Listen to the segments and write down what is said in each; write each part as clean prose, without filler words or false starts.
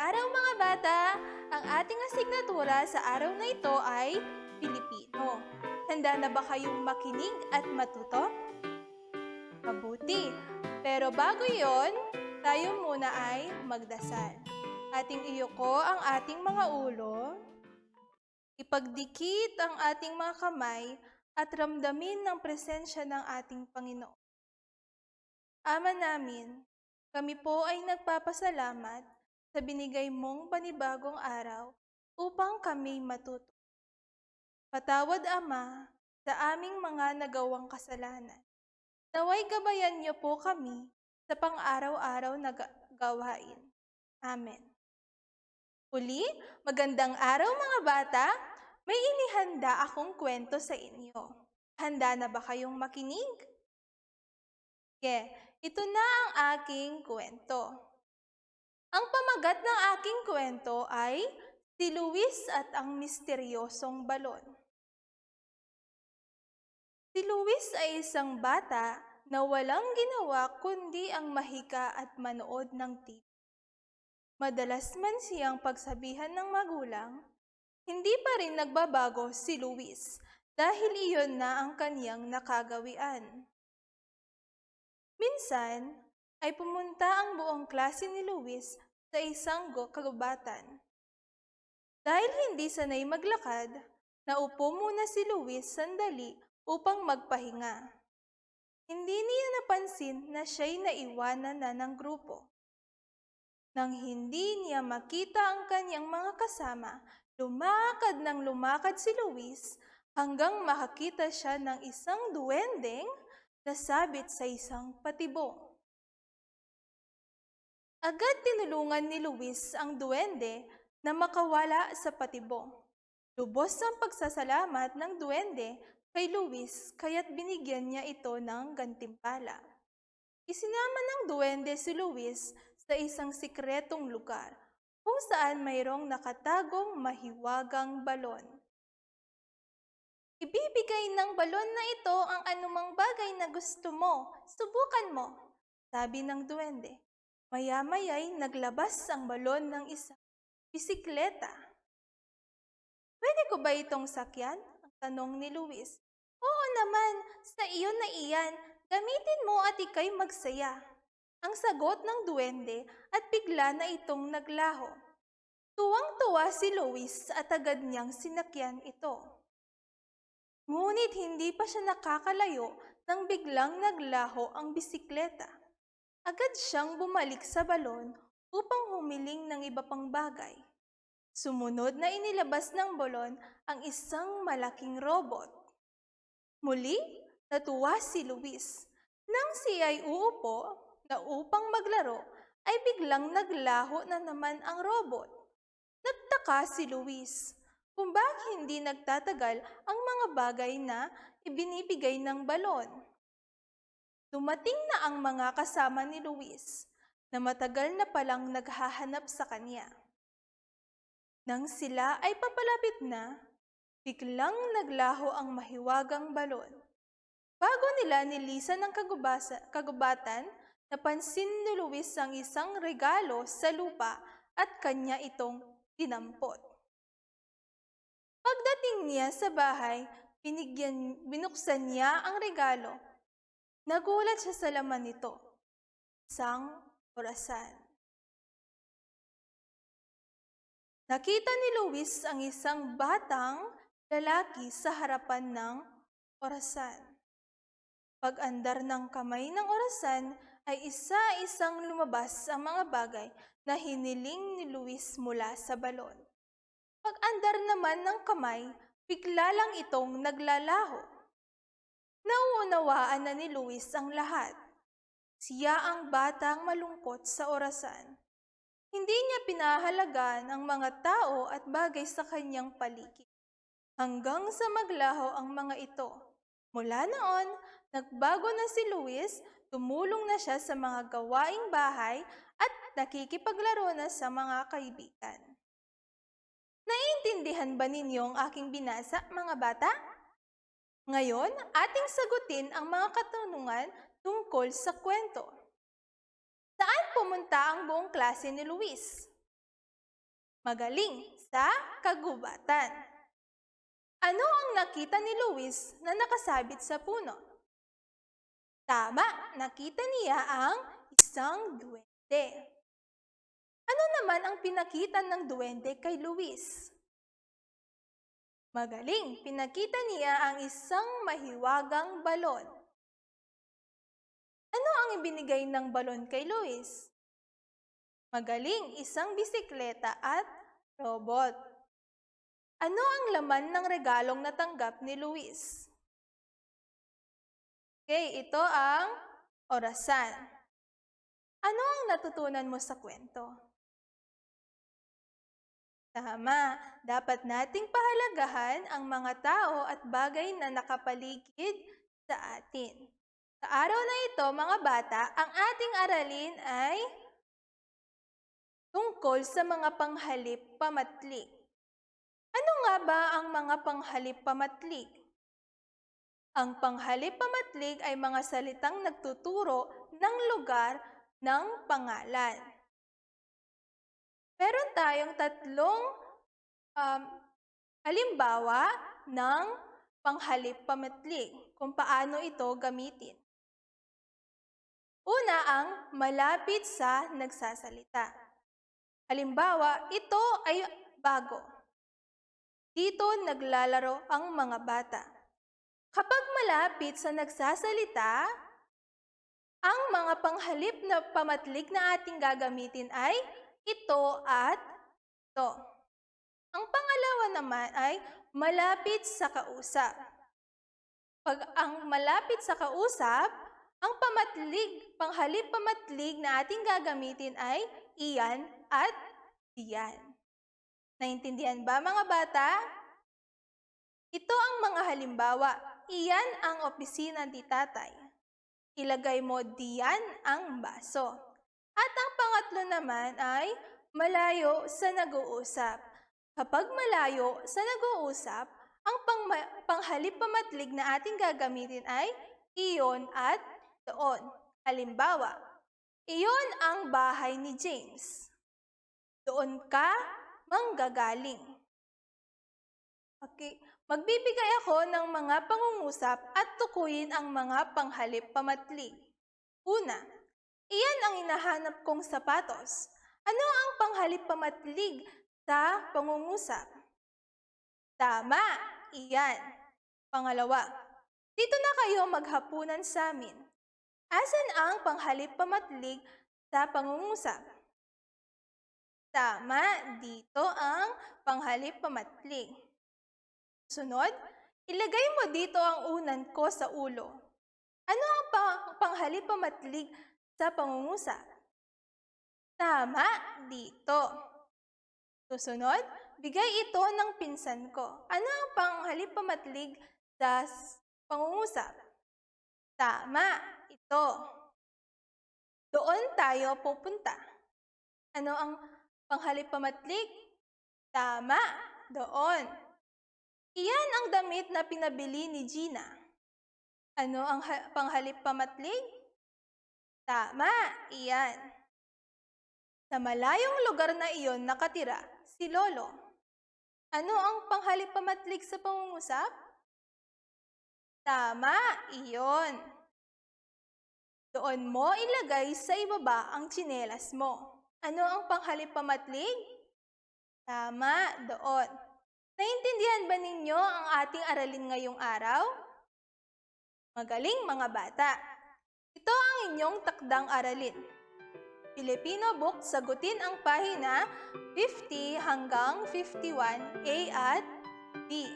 araw mga bata! Ang ating asignatura sa araw na ito ay Pilipino. Handa na ba kayong makinig at matuto? Mabuti! Pero bago yon, tayo muna ay magdasal. Ating iyuko ang ating mga ulo, ipagdikit ang ating mga kamay at ramdamin ng presensya ng ating Panginoon. Ama namin, kami po ay nagpapasalamat sa binigay mong panibagong araw upang kami matuto. Patawad, Ama, sa aming mga nagawang kasalanan. Naway gabayan niyo po kami sa pang-araw-araw na gawain. Amen. Uli, magandang araw mga bata! May inihanda akong kwento sa inyo. Handa na ba kayong makinig? Ito na ang aking kwento. Ang pamagat ng aking kwento ay Si Luis at ang Misteryosong Balon. Si Luis ay isang bata na walang ginawa kundi ang mahika at manood ng TV. Madalas man siyang pagsabihan ng magulang, hindi pa rin nagbabago si Luis dahil iyon na ang kaniyang nakagawian. Minsan ay pumunta ang buong klase ni Luis sa isang kagubatan. Dahil hindi sanay maglakad, naupo muna si Luis sandali upang magpahinga. Hindi niya napansin na siya'y naiwanan na ng grupo. Nang hindi niya makita ang kanyang mga kasama, lumakad ng lumakad si Luis hanggang makakita siya ng isang duwendeng nasabit sa isang patibong. Agad tinulungan ni Luis ang duwende na makawala sa patibong. Lubos ang pagsasalamat ng duwende kay Luis kaya't binigyan niya ito ng gantimpala. Isinama ng duwende si Luis sa isang sikretong lugar kung saan mayroong nakatagong mahiwagang balon. Ibibigay ng balon na ito ang anumang bagay na gusto mo. Subukan mo, sabi ng duwende. Maya-maya'y naglabas ang balon ng isang bisikleta. Pwede ko ba itong sakyan? Ang tanong ni Luis. Oo naman, sa iyo na iyan. Gamitin mo at ika'y magsaya. Ang sagot ng duwende at bigla na itong naglaho. Tuwang-tuwa si Luis at agad niyang sinakyan ito. Ngunit hindi pa siya nakakalayo nang biglang naglaho ang bisikleta. Agad siyang bumalik sa balon upang humiling ng iba pang bagay. Sumunod na inilabas ng balon ang isang malaking robot. Muli, natuwa si Luis. Nang siya'y uupo na upang maglaro, ay biglang naglaho na naman ang robot. Nagtaka si Luis kung bakit hindi nagtatagal ang mga bagay na ibinibigay ng balon. Dumating na ang mga kasama ni Luis na matagal na palang naghahanap sa kanya. Nang sila ay papalapit na, biglang naglaho ang mahiwagang balon. Bago nila nilisan ang kagubatan, napansin ni Luis ang isang regalo sa lupa at kanya itong dinampot. Pagdating niya sa bahay, binuksan niya ang regalo. Nagulat siya sa laman nito, isang orasan. Nakita ni Luis ang isang batang lalaki sa harapan ng orasan. Pag-andar ng kamay ng orasan ay isa-isang lumabas ang mga bagay na hiniling ni Luis mula sa balon. Pag-andar naman ng kamay, bigla lang itong naglalaho. Nauunawaan na ni Luis ang lahat. Siya ang batang malungkot sa orasan. Hindi niya pinahalagaan ang mga tao at bagay sa kanyang paligid. Hanggang sa maglaho ang mga ito. Mula noon, nagbago na si Luis, tumulong na siya sa mga gawaing bahay at nakikipaglaro na sa mga kaibigan. Naiintindihan ba ninyo ang aking binasa, mga bata? Ngayon, ating sagutin ang mga katanungan tungkol sa kwento. Saan pumunta ang buong klase ni Luis? Magaling sa kagubatan. Ano ang nakita ni Luis na nakasabit sa puno? Tama, nakita niya ang isang duwende. Ano naman ang pinakita ng duwende kay Luis? Magaling, pinakita niya ang isang mahiwagang balon. Ano ang ibinigay ng balon kay Luis? Magaling, isang bisikleta at robot. Ano ang laman ng regalong natanggap ni Luis? Okay, ito ang orasan. Ano ang natutunan mo sa kwento? Tama, dapat nating pahalagahan ang mga tao at bagay na nakapaligid sa atin. Sa araw na ito, mga bata, ang ating aralin ay tungkol sa mga panghalip pamatlik. Ano nga ba ang mga panghalip pamatlik? Ang panghalip pamatlik ay mga salitang nagtuturo ng lugar ng pangalan. Meron tayong tatlong halimbawa ng panghalip pamatlik kung paano ito gamitin. Una ang malapit sa nagsasalita. Halimbawa, ito ay bago. Dito naglalaro ang mga bata. Kapag malapit sa nagsasalita, ang mga panghalip na pamatlik na ating gagamitin ay ito at ito. Ang pangalawa naman ay malapit sa kausap. Pag ang malapit sa kausap, ang panghalip pamatlig na ating gagamitin ay iyan at diyan. Naintindihan ba mga bata? Ito ang mga halimbawa. Iyan ang opisina ni tatay. Ilagay mo diyan ang baso. At ang pangatlo naman ay malayo sa nag-uusap. Kapag malayo sa nag-uusap, ang panghalip pamatlig na ating gagamitin ay iyon at doon. Halimbawa, iyon ang bahay ni James. Doon ka manggagaling. Okay. Magbibigay ako ng mga pangungusap at tukuyin ang mga panghalip pamatlig. Una, iyan ang hinahanap kong sapatos. Ano ang panghalip pamatlig sa pangungusap? Tama, iyan. Pangalawa, dito na kayo maghapunan sa amin. Asan ang panghalip pamatlig sa pangungusap? Tama, dito ang panghalip pamatlig. Sunod, ilagay mo dito ang unan ko sa ulo. Ano ang panghalip pamatlig sa pangungusap? Tama, dito. Susunod, bigay ito ng pinsan ko. Ano ang panghalip pamatlig sa pangungusap? Tama, ito. Doon tayo pupunta. Ano ang panghalip pamatlig? Tama, doon. Iyan ang damit na pinabili ni Gina. Ano ang panghalip pamatlig? Tama, iyan. Sa malayong lugar na iyon nakatira si Lolo. Ano ang panghalip pamatlig sa pangungusap? Tama, iyon. Doon mo ilagay sa ibaba ang tsinelas mo. Ano ang panghalip pamatlig? Tama, doon. Naintindihan ba ninyo ang ating aralin ngayong araw? Magaling mga bata! Ito ang inyong takdang aralin. Filipino book, sagutin ang pahina 50 hanggang 51, A at B.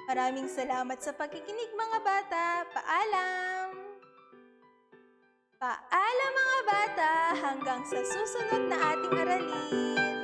Maraming salamat sa pakikinig mga bata. Paalam! Paalam mga bata! Hanggang sa susunod na ating aralin!